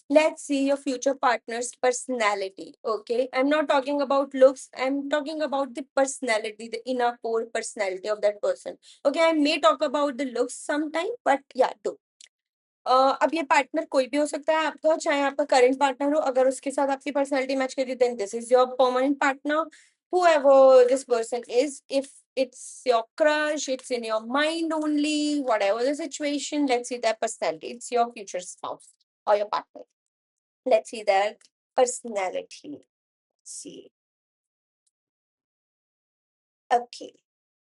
Let's see your future partner's personality. Okay, I'm not talking about looks, I'm talking about the personality, the inner core personality of that person. Okay, I may talk about the looks sometime, but yeah, do अब ये partner कोई भी हो सकता है आपका, चाहे आपका करंट पार्टनर हो, अगर उसके साथ आपकी पर्सनैलिटी मैच करी then this is your permanent partner, whoever this person is. If it's your crush, it's in your mind only, whatever the situation, let's see their personality. It's your future spouse or your partner. Let's see their personality. See. Okay.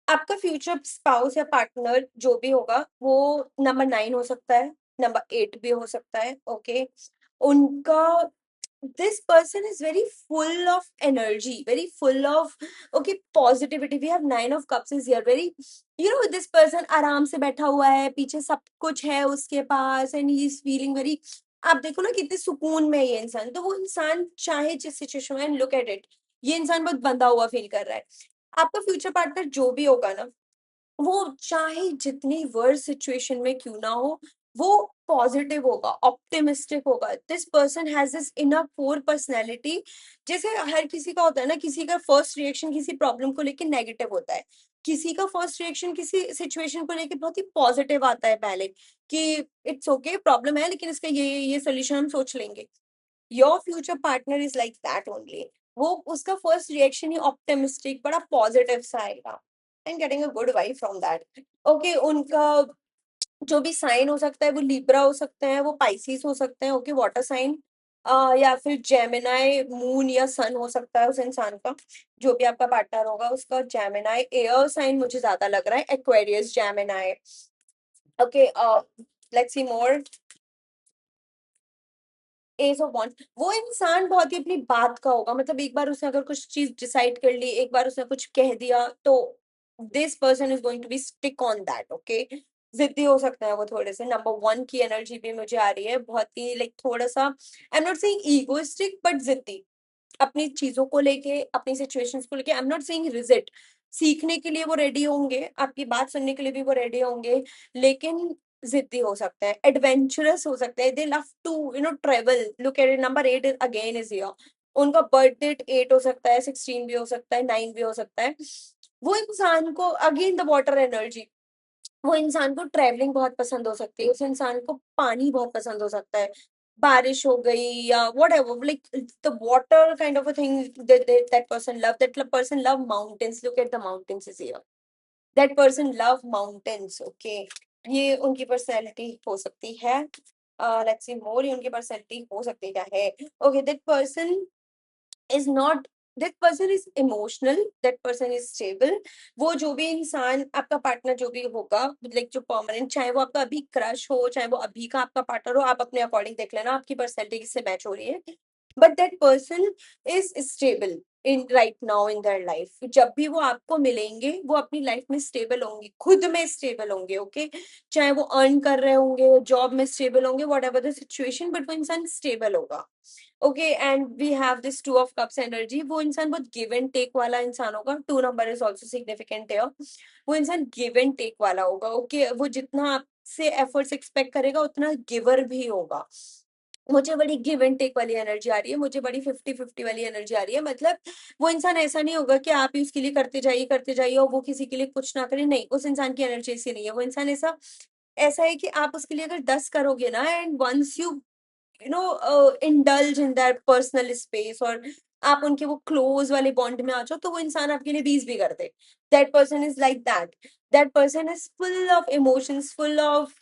आपका future spouse या partner जो भी होगा वो number 9 हो सकता है, number 8 भी हो सकता है। ओके, उनका this person is very full of energy, very full of okay positivity. We have 9 of cups is here, very this person आराम से बैठा हुआ है, पीछे सब कुछ है उसके पास, and he is feeling very, आप देखो ना कितने सुकून में है ये इंसान, तो वो इंसान चाहे जिस सिचुएशन में, लुक एट इट, ये इंसान बहुत बंधा हुआ फील कर रहा है। आपका फ्यूचर पार्टनर जो भी होगा ना, वो चाहे जितनी वर्स्ट सिचुएशन में क्यों ना हो, वो पॉजिटिव होगा, ऑप्टिमिस्टिक होगा। This person has this inner core personality. जैसे हर किसी का होता है ना, किसी का फर्स्ट रिएक्शन किसी प्रॉब्लम को लेके नेगेटिव होता है, किसी का फर्स्ट रिएक्शन किसी सिचुएशन को लेके बहुत ही पॉजिटिव आता है पहले, कि इट्स ओके प्रॉब्लम है लेकिन इसका ये सोल्यूशन हम सोच लेंगे। Your future partner is like that only. वो उसका फर्स्ट रिएक्शन ही ऑप्टिमिस्टिक, बड़ा पॉजिटिव सा आएगा, and getting a good vibe from that. Okay, उनका जो भी साइन हो सकता है, वो लिब्रा हो सकते हैं, वो पाइसिस हो सकते हैं, ओके वाटर साइन, या फिर जेमिनाई मून या सन हो सकता है उस इंसान का, जो भी आपका पार्टनर होगा उसका। जेमिनाई एयर साइन मुझे ज्यादा लग रहा है, Aquarius, Gemini. Okay, let's see more. S of wands, वो इंसान बहुत ही अपनी बात का होगा, मतलब एक बार उसने अगर कुछ चीज डिसाइड कर ली, एक बार उसने कुछ कह दिया, तो this person is going to be stick on that. Okay, जिद्दी हो सकते हैं वो थोड़े से। नंबर 1 की एनर्जी भी मुझे आ रही है, बहुत ही लाइक थोड़ा सा, I am not saying egoistic but जिद्दी, अपनी चीजों को लेके, अपनी सिचुएशंस को लेके। I am not saying rigid, सीखने के लिए वो रेडी होंगे, आपकी बात सुनने के लिए भी वो रेडी होंगे, लेकिन जिद्दी हो सकते हैं, एडवेंचरस हो सकते हैं, they love to travel. Look at it, number 8 again is here. उनका बर्थ डेट 8 हो सकता है, 16 भी हो सकता है, 9 भी हो सकता है। वो इंसान को अगेन द वाटर एनर्जी, वो इंसान को ट्रैवलिंग बहुत पसंद हो सकती है, उस इंसान को पानी बहुत पसंद हो सकता है, बारिश हो गई या what ever, like the water kind of a thing, that person love, that person love mountains. Look at the mountains is here, that person love mountains. Okay, ये उनकी पर्सनैलिटी हो सकती है। लेट्स सी मोर, ये उनकी पर्सनैलिटी हो सकती क्या है। Okay, that person is not, that person is emotional, that person is stable। वो जो भी इंसान आपका पार्टनर जो भी होगा, लाइक जो परमानेंट, चाहे वो आपका अभी क्रश हो, चाहे वो अभी का आपका पार्टनर हो, आप अपने अकॉर्डिंग देख लेना आपकी पर्सनैलिटी किससे मैच हो रही है, but that person is stable in right now in their life. जब भी वो आपको मिलेंगे, वो अपनी लाइफ में स्टेबल होंगे, खुद में स्टेबल होंगे। ओके, चाहे वो अर्न कर रहे होंगे, जॉब में स्टेबल होंगे, what the situation, but वो इंसान स्टेबल होगा। Okay, and we have this 2 of cups energy. वो इंसान बहुत गिव एंड टेक वाला इंसान होगा, 2 नंबर इज ऑल्सो सिग्निफिकेंट है। वो इंसान गिव एंड टेक वाला होगा। ओके, वो जितना आपसे एफर्ट्स एक्सपेक्ट करेगा उतना गिवर भी होगा। मुझे बड़ी गिव एंड टेक वाली एनर्जी आ रही है, मुझे बड़ी 50-50 वाली एनर्जी आ रही है। मतलब वो इंसान ऐसा नहीं होगा कि आप ही उसके लिए करते जाइए और वो किसी के लिए कुछ ना करे, नहीं, उस इंसान की एनर्जी ऐसी नहीं है। वो इंसान ऐसा ऐसा है कि आप उसके लिए अगर 10 करोगे ना, and once you indulge in that personal space, और आप उनके वो क्लोज वाले बॉन्ड में आ जाओ, तो वो इंसान आपके लिए 20 भी कर दे। That person is like that, that person is full of emotions, full of,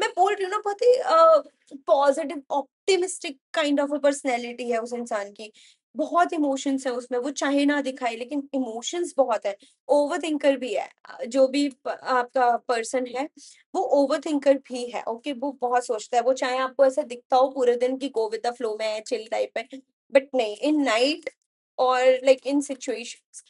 मैं बोल रही हूँ ना, बहुत ही positive optimistic kind of a personality है उस इंसान की। बहुत इमोशंस है उसमें, वो चाहे ना दिखाए लेकिन इमोशंस बहुत है। ओवर थिंकर भी है, जो भी आपका पर्सन है, वो ओवर थिंकर भी है। ओके, वो बहुत सोचता है, वो चाहे आपको ऐसा दिखता हो पूरे दिन की गो विद द फ्लो में है, चिल टाइप है, बट नहीं, इन नाइट और like in situations,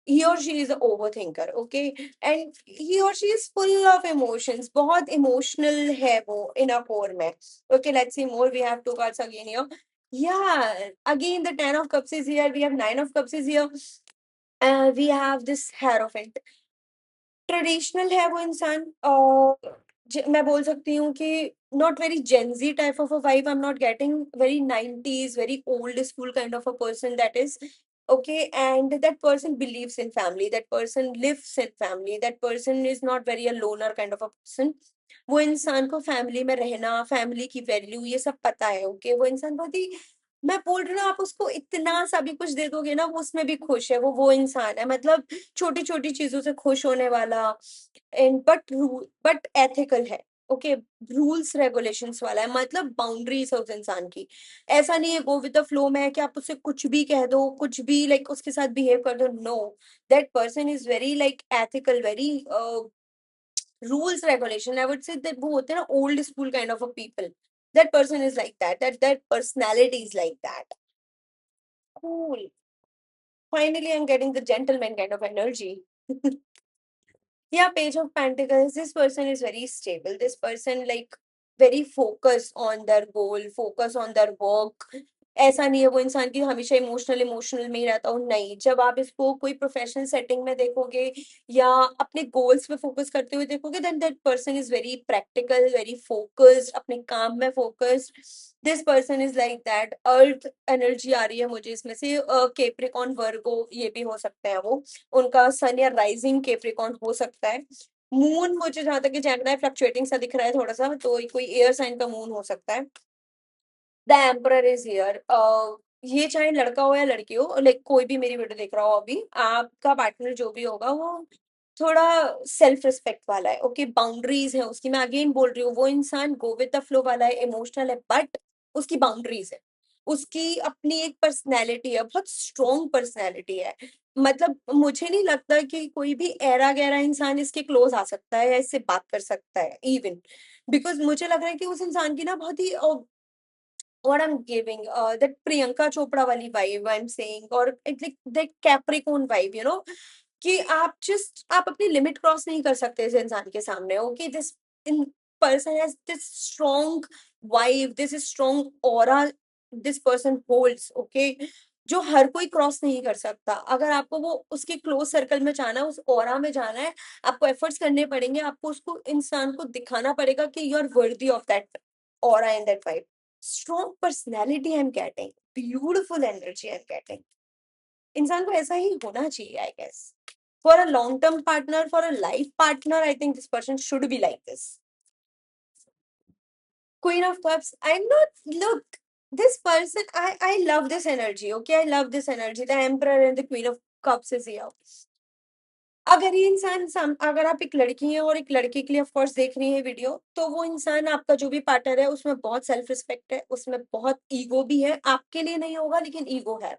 he or she is an overthinker। okay, and he or she is full of emotions, बहुत emotional है वो inner core में। okay, let's see more, we have 2 cards again here। yeah, again the 10 of cups is here, we have 9 of cups is here, we have this hierophant। Traditional है वो इंसान, मैं बोल सकती हूँ कि not very Gen Z type of a vibe. I'm not getting very 90s, very old school kind of a person that is okay. And that person believes in family. That person lives in family. That person is not very a loner kind of a person. वो इंसान को family में रहना, family की value ये सब पता है, ओके? वो इंसान बहुत ही, मैं बोल रही हूँ ना, आप उसको इतना सा भी कुछ दे दोगे ना, वो उसमें भी खुश है, वो इंसान है। मतलब छोटी-छोटी चीज़ों से खुश होने वाला, एंड बट एथिकल है, ओके? रूल्स रेगुलेशंस वाला है, मतलब बाउंड्रीज़ है उस इंसान की। ऐसा नहीं है गो विद द फ्लो में है कि आप उससे कुछ भी कह दो, कुछ भी लाइक उसके साथ बिहेव कर दो, no. That person is very like ethical, very rules regulation, I would say that वो होते हैं ना old school kind of a people, that person is like that, that personality is like that. Cool, finally I am getting the gentleman kind of energy. Yeah, Page of Pentacles, this person is very stable. This person like very focused on their goal, focus on their work. ऐसा नहीं है वो इंसान की हमेशा emotional emotional में ही रहता हो, नहीं। जब आप इसको कोई प्रोफेशनल सेटिंग में देखोगे या अपने गोल्स पे फोकस करते हुए देखोगे, then that person is very practical, very focused, अपने काम में focused. This person is like that. Earth energy आ रही है मुझे इसमें से, केप्रिकॉन वर्गो ये भी हो सकते हैं वो, उनका सन या राइजिंग केप्रिकॉन हो सकता है। मून मुझे जहां तक कि जेमिनी फ्लक्चुएटिंग सा दिख रहा है थोड़ा सा, तो कोई एयर साइन का मून हो सकता है। The emperor is here. ये चाहे लड़का हो या लड़की हो, लाइक कोई भी मेरी वीडियो देख रहा हो अभी, आपका पार्टनर जो भी होगा वो थोड़ा सेल्फ रिस्पेक्ट वाला है, ओके? बाउंड्रीज है उसकी, मैं अगेन बोल रही हूँ, वो इंसान गो विद द फ्लो वाला है, इमोशनल है, बट उसकी बाउंड्रीज है। उसकी अपनी एक पर्सनैलिटी है, बहुत स्ट्रॉन्ग पर्सनैलिटी है। मतलब मुझे नहीं लगता कि कोई भी ऐरा गैरा इंसान इसके क्लोज आ सकता है या इससे बात कर सकता है इवन, बिकॉज मुझे लग रहा है कि उस इंसान की ना बहुत ही what I'm giving, that Priyanka Chopra wali vibe I'm saying, or it's like that Capricorn vibe, कि आप अपनी लिमिट क्रॉस नहीं कर सकते इस इंसान के सामने, okay? This in person has this strong vibe, this strong aura, this person holds, okay? जो हर कोई क्रॉस नहीं कर सकता। अगर आपको वो उसके क्लोज सर्कल में जाना है, उस ऑरा में जाना है, आपको एफर्ट्स करने पड़ेंगे, आपको उसको इंसान को दिखाना पड़ेगा कि you are worthy of that aura and that vibe. Strong personality I am getting, beautiful energy I am getting. इंसान को ऐसा ही होना चाहिए, I guess. For a long term partner, for a life partner, I think this person should be like this. Queen of Cups, I'm not, look, this person, I love this energy, okay? I love this energy. The Emperor and the Queen of Cups is here. अगर ये इंसान अगर आप एक लड़की हैं और एक लड़के के लिए ऑफ कोर्स देख रही है वीडियो, तो वो इंसान आपका जो भी पार्टनर है उसमें बहुत सेल्फ रिस्पेक्ट है, उसमें बहुत ईगो भी है, आपके लिए नहीं होगा लेकिन ईगो है,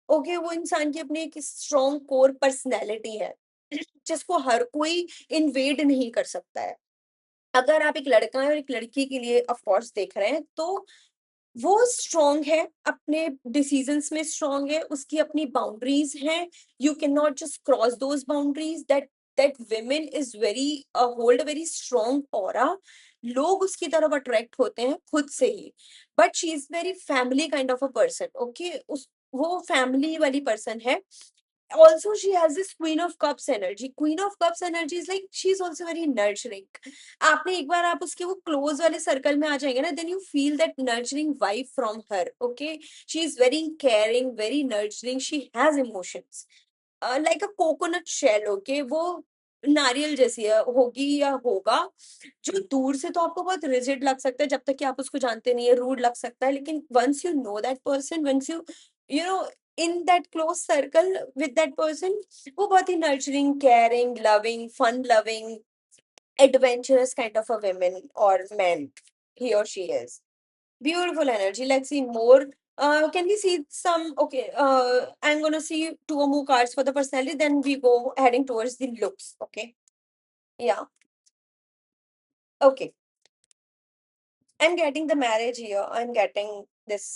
ओके? वो इंसान की अपनी एक स्ट्रॉन्ग कोर पर्सनैलिटी है जिसको हर कोई इन्वेड नहीं कर सकता है। अगर आप एक लड़का है और एक लड़की के लिए ऑफ कोर्स देख रहे हैं, तो वो स्ट्रॉन्ग है, अपने डिसीजंस में स्ट्रॉन्ग है, उसकी अपनी बाउंड्रीज हैं। You can not just cross those boundaries. That women is very hold a very strong aura. लोग उसकी तरफ अट्रैक्ट होते हैं खुद से ही, but she is very family kind of a person, okay? उस वो फैमिली वाली पर्सन है। Also she has this Queen of Cups energy. Queen of Cups energy is like she's also very nurturing. आपने एक बार आप उसके वो क्लोज वाले सर्कल में आ जाएंगे ना, then you feel that nurturing vibe from her, okay? She is very caring, very nurturing. She has emotions, like a coconut shell, okay? वो नारियल जैसी होगी या होगा, जो दूर से तो आपको बहुत रिजिड लग सकता है जब तक कि आप उसको जानते नहीं है, रूड लग सकता है, लेकिन once you know that person, once you know in that close circle with that person, वो बहुत ही nurturing, caring, loving, fun loving, adventurous kind of a woman or man he or she is. Beautiful energy. Let's see more. Can we see some? Okay. I'm gonna see two or more cards for the personality. Then we go heading towards the looks. Okay. Yeah. Okay. I'm getting the marriage here. I'm getting this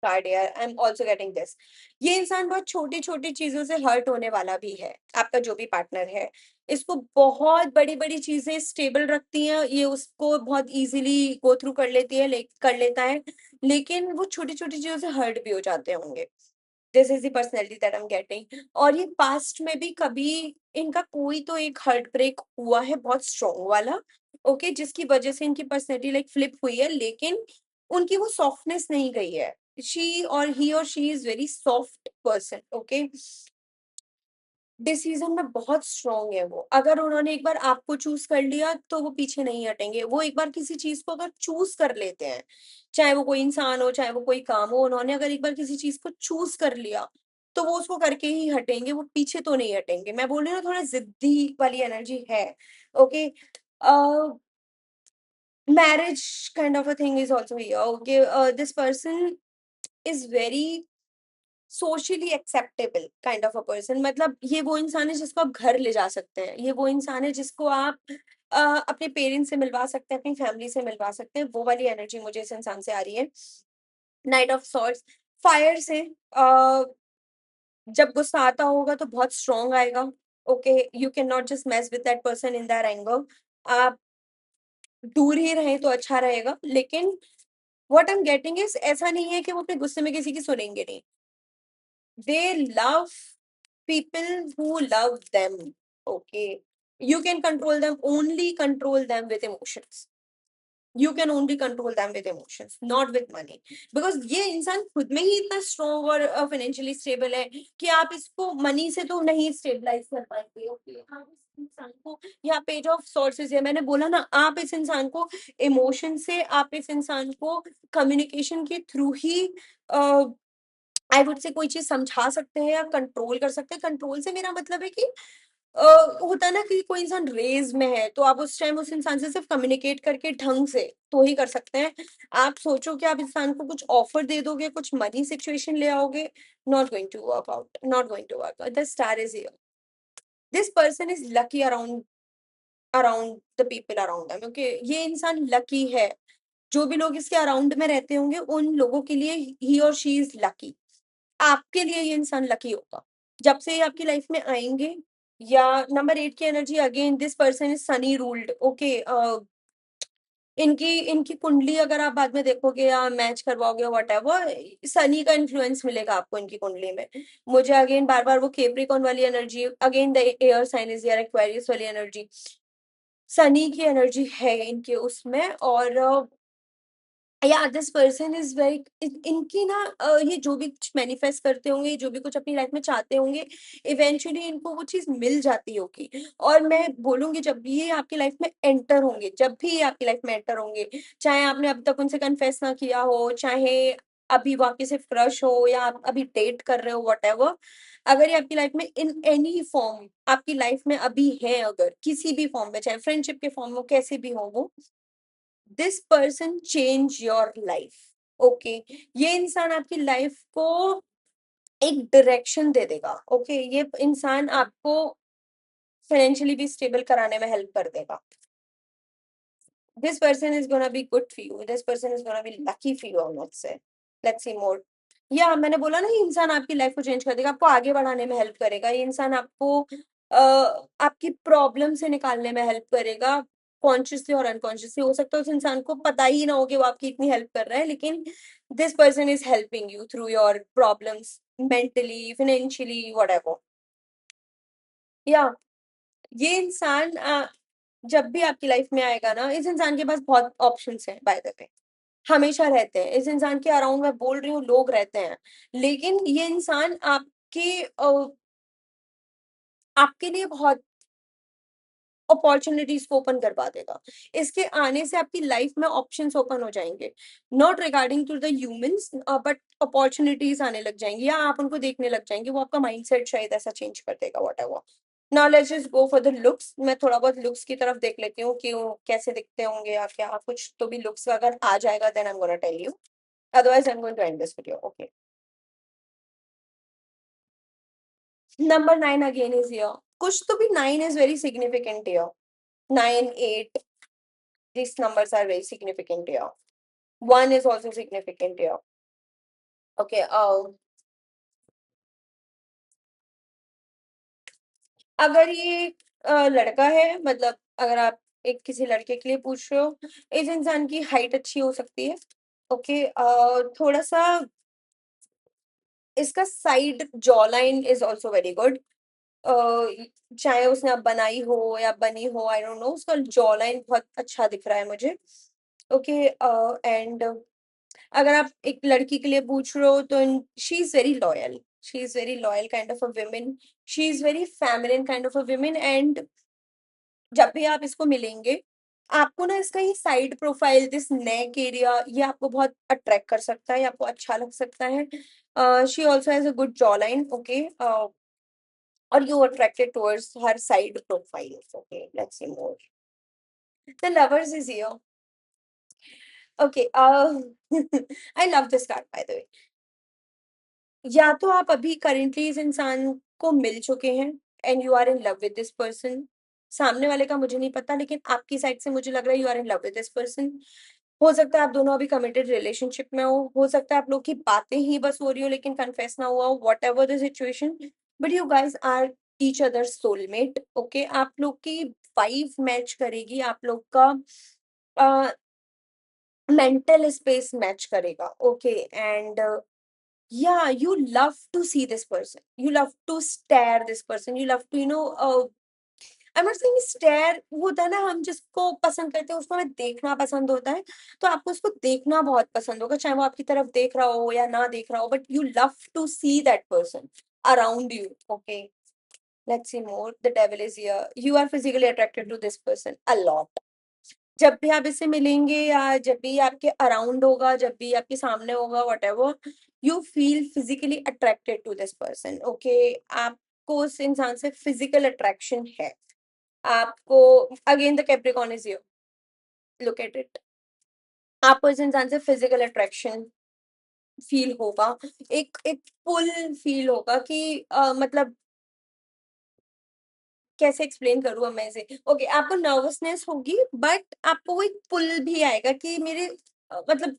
card यार, I am also getting this. ये इंसान बहुत छोटी छोटी चीजों से hurt होने वाला भी है, आपका जो भी पार्टनर है। इसको बहुत बड़ी बड़ी चीजें स्टेबल रखती हैं, ये उसको बहुत इजीली गो थ्रू कर लेती है, कर लेता है, लेकिन वो छोटी छोटी चीजों से हर्ट भी हो जाते होंगे। This is the personality that I am getting. और ये पास्ट में भी कभी इनका कोई तो एक हार्ट ब्रेक हुआ है बहुत स्ट्रॉन्ग वाला, ओके, जिसकी वजह से इनकी पर्सनैलिटी लाइक फ्लिप हुई है, लेकिन उनकी वो सॉफ्टनेस नहीं गई है। शी और ही और she is very soft person, okay. Decision में बहुत स्ट्रांग है वो। अगर उन्होंने एक बार आपको चूज कर लिया तो वो पीछे नहीं हटेंगे। वो एक बार किसी चीज को अगर चूज कर लेते हैं, चाहे वो कोई इंसान हो, चाहे वो कोई काम हो, उन्होंने अगर एक बार किसी चीज को चूज कर लिया तो वो उसको करके ही हटेंगे, वो पीछे तो नहीं हटेंगे। मैं बोल रही हूँ ना, थोड़ा जिद्दी वाली एनर्जी है, okay. Marriage kind of a thing is also here, okay. This person is very socially acceptable kind of a person. मतलब ये वो इंसान है जिसको आप घर ले जा सकते हैं, ये वो इंसान है जिसको आप अपने पेरेंट्स से मिलवा सकते हैं, अपनी फैमिली से मिलवा सकते हैं। वो वाली एनर्जी मुझे इस इंसान से आ रही है। नाइट ऑफ सॉर्ट्स, फायर से जब गुस्सा आता होगा तो बहुत स्ट्रॉन्ग आएगा, okay. You can not just mess with that person in that anger. आप दूर ही रहें तो अच्छा रहेगा। लेकिन what I am getting is, ऐसा नहीं है कि वो अपने गुस्से में किसी की सुनेंगे नहीं। They love people who love them. Okay. You can control them, only control them with emotions. You can only control them with emotions, not with money. Because ये इंसान खुद में ही इतना स्ट्रॉन्ग और फाइनेंशियली स्टेबल है कि आप इसको मनी से तो नहीं स्टेबलाइज कर पाएंगे, ओके। आप इस इंसान को, यहाँ पेज ऑफ सोर्सेज है, मैंने बोला ना, आप इस इंसान को इमोशन से, आप इस इंसान को कम्युनिकेशन के थ्रू ही आई वुड से कोई चीज समझा सकते हैं या कंट्रोल कर सकते हैं। कंट्रोल से मेरा मतलब है कि होता है ना कि कोई इंसान रेज में है तो आप उस टाइम उस इंसान से सिर्फ कम्युनिकेट करके ढंग से तो ही कर सकते हैं। आप सोचो कि आप इंसान को कुछ ऑफर दे दोगे, कुछ मनी सिचुएशन ले आओगे, not going to work out, not going to work out. The star is here. This person is lucky around around the people around them, okay. ये इंसान लकी है। जो भी लोग इसके अराउंड में रहते होंगे उन लोगों के लिए ही और शी इज लकी। आपके लिए ये इंसान लकी होगा जब से ये आपकी लाइफ में आएंगे। या नंबर 8 की energy, again this person is Sunny ruled, okay. इनकी इनकी कुंडली अगर आप बाद में देखोगे या मैच करवाओगे वट एवर, सनी का इन्फ्लुएंस मिलेगा आपको इनकी कुंडली में। मुझे अगेन बार बार वो केप्रिकॉन वाली energy, again the air sign is यार एक्वेरियस वाली एनर्जी, सनी की एनर्जी है इनके उसमें। और या दिस पर्सन इज वेरी, इनकी ना ये जो भी कुछ मैनिफेस्ट करते होंगे, जो भी कुछ अपनी लाइफ में चाहते होंगे, इवेंचुअली इनको वो चीज मिल जाती होगी। और मैं बोलूंगी जब भी ये आपकी लाइफ में एंटर होंगे, जब भी ये आपकी लाइफ में एंटर होंगे, चाहे आपने अब तक उनसे कन्फेस ना किया हो, चाहे अभी वो आपके सिर्फ क्रश हो या आप अभी डेट कर रहे हो, वट एवर, अगर ये आपकी लाइफ में इन एनी फॉर्म आपकी लाइफ में अभी है, अगर किसी भी फॉर्म में, चाहे फ्रेंडशिप के फॉर्म में, कैसे भी हो वो, this person change your life, okay. ये इंसान आपकी लाइफ को एक डायरेक्शन दे देगा, ओके। ये इंसान आपको फाइनेंशियली भी स्टेबल कराने में हेल्प कर देगा। This person is gonna be good for you. This person is gonna be lucky for you, I would say. Let's see more. या मैंने बोला ना, ये इंसान आपकी लाइफ को चेंज कर देगा, आपको आगे बढ़ाने में हेल्प करेगा। ये इंसान आपको आपकी प्रॉब्लम से निकालने में हेल्प करेगा, कॉन्शियसली और अनकॉन्शियसली। हो सकता है उस इंसान को पता ही ना हो कि वो आपकी इतनी हेल्प कर रहा है, लेकिन this person is helping you through your problems, mentally, financially, whatever. या ये इंसान जब भी आपकी लाइफ में आएगा ना, इस इंसान के पास बहुत ऑप्शंस हैं, बाय द वे, हमेशा रहते हैं। इस इंसान के अराउंड मैं बोल रही हूँ लोग रहते हैं, लेकिन ये इंसान आपके लिए बहुत अपॉर्चुनिटीज को ओपन करवा देगा। इसके आने से आपकी लाइफ में ऑप्शंस ओपन हो जाएंगे, not regarding to the humans, but opportunities आने लग जाएंगी या आप उनको देखने लग जाएंगे। वो आपका माइंडसेट शायद ऐसा चेंज कर देगा, what ever. Now let's just go for the looks. मैं थोड़ा बहुत लुक्स की तरफ देख लेती हूँ कि वो कैसे दिखते होंगे या क्या कुछ तो भी लुक्स अगर आ जाएगा, then I am gonna tell you, otherwise I am going to end this video, okay. Number 9 again is here. कुछ तो भी 9 is very significant here. 9, 8, these numbers are very significant here. 1 is also significant here. Okay. अगर ये लड़का है, मतलब अगर आप एक किसी लड़के के लिए पूछ रहे हो, इस इंसान की हाइट अच्छी हो सकती है, ओके। थोड़ा सा इसका side jaw line is also very good. चाहे उसने अब बनाई हो या बनी हो, आई डोंट नो, उसका जॉ लाइन बहुत अच्छा दिख रहा है मुझे। ओके, एंड अगर आप एक लड़की के लिए पूछ रहे हो तो she is very loyal, she is very loyal kind of a women, she is very feminine kind of a women. And जब भी आप इसको मिलेंगे, आपको ना इसका ये side profile, this neck area, ये आपको बहुत अट्रैक्ट कर सकता है, ये आपको अच्छा लग सकता है। She also has a good jaw line, okay, और you attracted towards her side profiles. Okay, let's see more. The lovers is here. Okay, I love this card by the way. या तो आप अभी करेंटली इस इंसान को मिल चुके हैं and you are in love with this person, सामने वाले का मुझे नहीं पता, लेकिन आपकी साइड से मुझे लग रहा है you are in love with this person. हो सकता है आप दोनों अभी कमिटेड रिलेशनशिप में हो सकता है आप लोग की बातें ही बस हो रही हो लेकिन कन्फेस ना हुआ हो, what the situation, but you guys are each other soulmate. Okay, आप लोग की वाइब मैच करेगी, आप लोग का मेंटल स्पेस मैच करेगा। Okay, and yeah, you love to see this person, you love to stare this person, you love to I'm not saying stare, वो होता है ना हम जिसको पसंद करते हैं उसको हमें देखना पसंद होता है, तो आपको उसको देखना बहुत पसंद होगा, चाहे वो आपकी तरफ देख रहा हो या ना देख रहा हो, but you love to see that person around you. Okay, let's see more. The devil is here. You are physically attracted to this person a lot. जब भी आप इससे मिलेंगे या जब भी आपके अराउंड होगा, जब भी आपके सामने होगा, whatever, you feel physically attracted to this person. Okay, आपको उस इंसान से फिजिकल अट्रैक्शन है। आपको again the Capricorn is here, look at it, आपको इस इंसान से फिजिकल अट्रैक्शन फील होगा, एक एक पुल फील होगा कि मतलब कैसे एक्सप्लेन करूँ अब मैं इसे। ओके, आपको नर्वसनेस होगी बट आपको वो एक पुल भी आएगा कि मेरे मतलब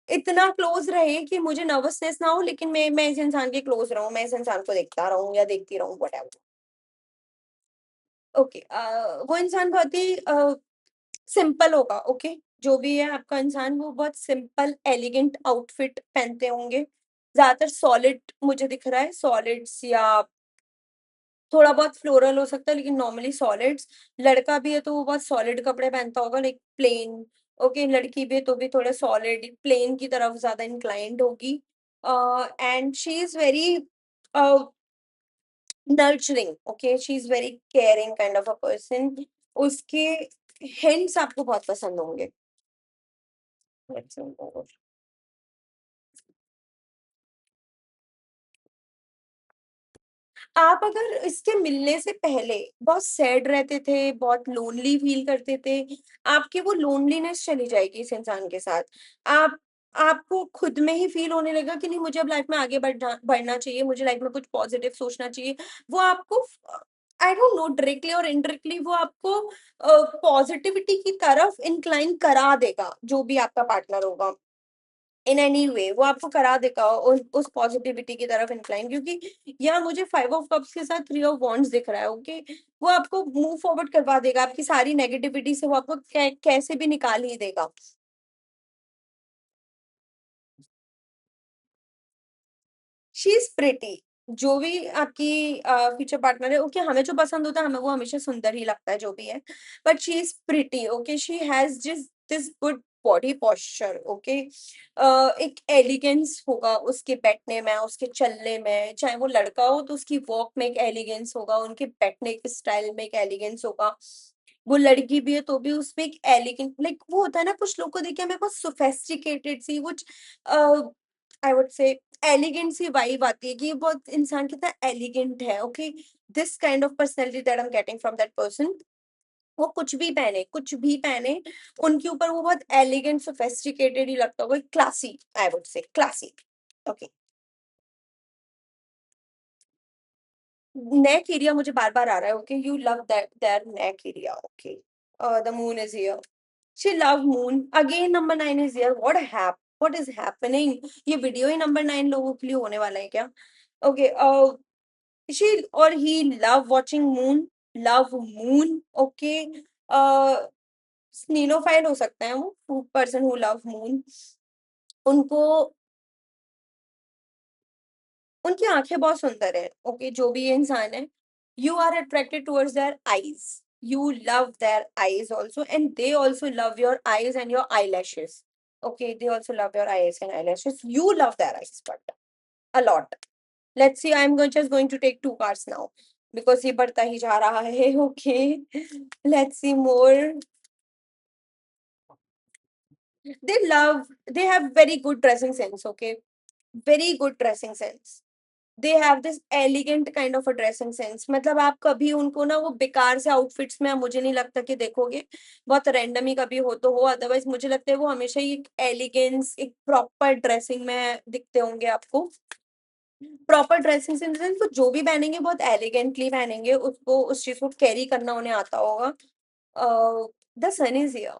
इतना क्लोज रहे कि मुझे नर्वसनेस ना हो, लेकिन मैं इस इंसान के क्लोज रहूं, मैं इस इंसान को देखता रहूं या देखती रहूं, व्हाटएवर। ओके, वो इंसान बहुत ही सिंपल होगा। ओके, जो भी है आपका इंसान वो बहुत सिंपल एलिगेंट आउटफिट पहनते होंगे, ज्यादातर सॉलिड मुझे दिख रहा है, सॉलिड्स या थोड़ा बहुत फ्लोरल हो सकता है, लेकिन नॉर्मली सॉलिड्स। लड़का भी है तो वो बहुत सॉलिड कपड़े पहनता होगा, लाइक प्लेन। ओके, लड़की भी है तो भी थोड़ा सॉलिड प्लेन की तरफ ज्यादा इंक्लाइंड होगी। And she is very nurturing. Okay, she is very caring kind of a person. उसके हिंट्स आपको बहुत पसंद होंगे। Let's see more. आप अगर इसके मिलने से पहले बहुत सैड रहते थे, बहुत लोनली फील करते थे, आपकी वो लोनलीनेस चली जाएगी इस इंसान के साथ। आप आपको खुद में ही फील होने लगेगा कि नहीं मुझे अब लाइफ में आगे बढ़ना चाहिए, मुझे लाइफ में कुछ पॉजिटिव सोचना चाहिए। वो आपको आई डोंट नो डायरेक्टली और इनडायरेक्टली वो आपको पॉजिटिविटी की तरफ इंक्लाइन करा देगा, जो भी आपका पार्टनर होगा इन एनी वे वो आपको करा देगा उस पॉजिटिविटी की तरफ इंक्लाइन, क्योंकि यहाँ मुझे 5 ऑफ कप्स के साथ 3 ऑफ वॉन्ड्स दिख रहा है। ओके, वो आपको मूव फॉरवर्ड करवा देगा, आपकी सारी नेगेटिविटी से वो आपको कैसे भी निकाल ही देगा। शी इज प्रिटी, जो भी आपकी फ्यूचर पार्टनर है, ओके, हमें जो पसंद होता है हमें वो हमेशा सुंदर ही लगता है जो भी है, but she is pretty. Okay, she has जिस this good body posture. Okay, एक एलिगेंस होगा उसके बैठने में, उसके चलने में, चाहे वो लड़का हो तो उसकी वॉक में एक एलिगेंस होगा, उनके बैठने के स्टाइल में एक एलिगेंस होगा। वो लड़की भी है तो भी उसमें एक एलिगेंट, लाइक वो होता है ना, कुछ लोग को देख के हमें बहुत सोफेस्टिकेटेड सी कुछ आई वुड से एलिगेंट सी वाइब आती है कि ये बहुत इंसान कितना एलिगेंट है। Okay, this kind of personality that I am getting from that person. वो कुछ भी पहने, उनके ऊपर वो बहुत एलिगेंट सोफेस्टिकेटेड ही लगता होगा, classy, I would say classy. Okay, neck area मुझे बार बार आ रहा है। Okay, you love that their neck area. Okay, the moon is here, she love moon again, number 9 is here, what is happening, ये वीडियो ही number 9 लोगों के लिए होने वाला है क्या? Okay, she or he love watching moon, love moon. ओके, स्नीनोफाइल हो सकता है वो पर्सन हु लव मून। उनको उनकी आंखें बहुत सुंदर है, ओके, जो भी ये इंसान है, you are attracted towards their eyes, you love their eyes also, and they also love your eyes and your eyelashes. Okay, they also love your eyes and eyelashes. You love their eyes, but a lot. Let's see, just going to take two cards now because ये बढ़ता ही जा रहा है. Okay, let's see more. They have very good dressing sense. Okay, very good dressing sense. They have this elegant kind of a dressing sense. मतलब आप कभी उनको ना वो बेकार से आउटफिट्स में मुझे नहीं लगता कि देखोगे. बहुत रैंडम ही कभी हो तो हो, अदरवाइज मुझे लगता है वो हमेशा ही एक एलिगेंस, एक प्रॉपर ड्रेसिंग में दिखते होंगे आपको. प्रॉपर ड्रेसिंग सेंस, वो जो भी पहनेंगे बहुत एलिगेंटली पहनेंगे, उसको उस चीज को कैरी करना उन्हें आता होगा. The sun is here.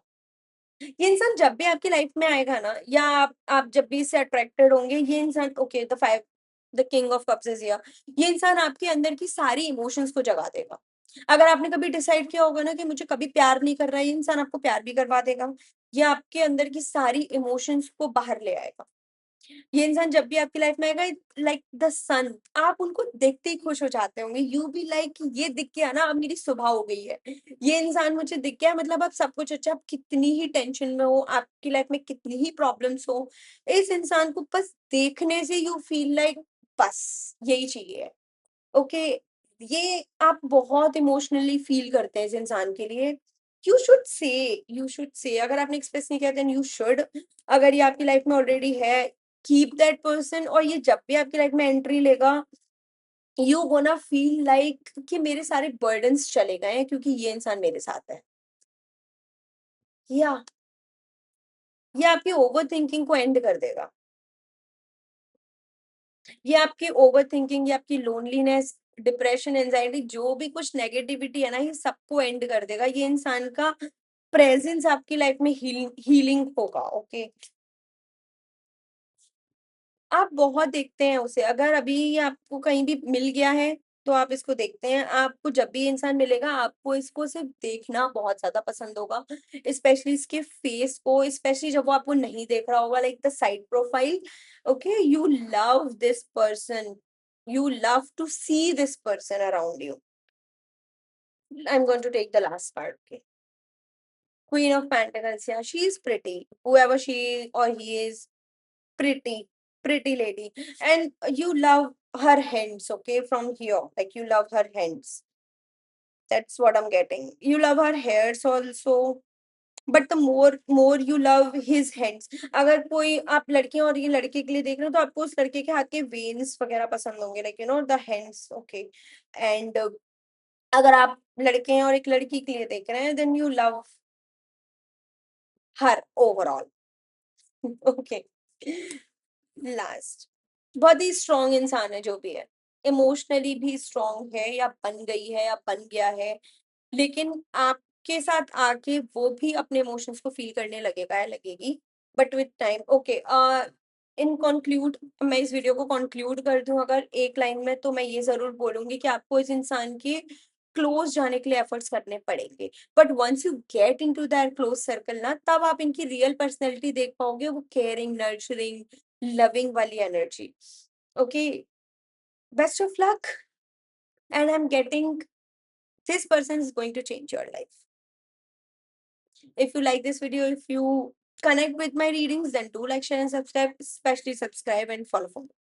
ये इंसान जब भी आपकी लाइफ में आएगा ना, या आप जब भी इससे अट्रैक्टेड होंगे, ये इंसान, okay, the king of cups is here. ये इंसान आपके अंदर की सारी इमोशंस को जगा देगा. अगर आपने कभी डिसाइड किया होगा ना कि मुझे कभी प्यार नहीं कर रहा है, ये इंसान आपको प्यार भी करवा देगा. ये आपके अंदर की सारी इमोशंस को बाहर ले आएगा. ये इंसान जब भी आपकी लाइफ में आएगा, लाइक द सन, आप उनको देखते ही खुश हो जाते होंगे. यू बी लाइक, ये दिख गया ना, अब मेरी सुबह हो गई है. ये इंसान मुझे दिख गया, मतलब अब सब कुछ अच्छा. आप कितनी ही टेंशन में हो, आपकी लाइफ में कितनी ही प्रॉब्लम्स हो, इस इंसान को बस देखने से यू फील लाइक बस यही चाहिए. ओके, ये आप बहुत इमोशनली फील करते हैं इस इंसान के लिए. यू शुड से अगर आपने एक्सप्रेस नहीं किया देन यू शुड. अगर ये आपकी लाइफ में ऑलरेडी है, कीप दैट पर्सन. और ये जब भी आपकी लाइफ में एंट्री लेगा, यू गोना फील लाइक कि मेरे सारे बर्डन्स चले गए हैं क्योंकि ये इंसान मेरे साथ है. या ये आपकी ओवर थिंकिंग को एंड कर देगा. ये आपकी ओवर थिंकिंग, ये आपकी लोनलीनेस, डिप्रेशन, एंजाइटी, जो भी कुछ नेगेटिविटी है ना, ये सबको एंड कर देगा. ये इंसान का प्रेजेंस आपकी लाइफ में हीलिंग होगा. ओके, आप बहुत देखते हैं उसे. अगर अभी ये आपको कहीं भी मिल गया है तो आप इसको देखते हैं. आपको जब भी ये इंसान मिलेगा, आपको इसको सिर्फ देखना बहुत ज्यादा पसंद होगा. स्पेशली इसके फेस को, स्पेशली जब वो आपको नहीं देख रहा होगा, like the side profile. Okay, you love this person, you love to see this person around you. I'm going to take the last part. Okay, Queen of Pentacles. Yeah, she is pretty, whoever she or he is. Pretty, pretty lady. And you love her hands. Okay, from here, like you love her hands. That's what I'm getting. You love her hairs also, but the more you love his hands. अगर कोई आप लड़के और ये लड़के के लिए देख रहे हो, तो आपको उस लड़के के हाथ के वेन्स वगैरह पसंद होंगे, like the hands. Okay, and अगर आप लड़के हैं और एक लड़की के लिए देख रहे हैं, then you love her overall. Okay, last, बहुत ही स्ट्रॉन्ग इंसान है जो भी है. इमोशनली भी स्ट्रॉन्ग है, या बन गई है, या बन गया है. लेकिन आपके साथ आके वो भी अपने इमोशंस को फील करने लगेगा या लगेगी, but with time. Okay, in conclude, मैं इस वीडियो को कंक्लूड कर दूं अगर एक लाइन में, तो मैं ये जरूर बोलूंगी कि आपको इस इंसान के क्लोज जाने के लिए एफर्ट्स करने पड़ेंगे. But once you get into that close circle ना, तब आप इनकी रियल पर्सनैलिटी देख पाओगे. वो केयरिंग, नर्चरिंग, लविंग वाली energy. Okay, best of luck. And I am getting, this person is going to change your life. If you like this video, if you connect with my readings, then do like, share, and subscribe. Especially subscribe and follow for more.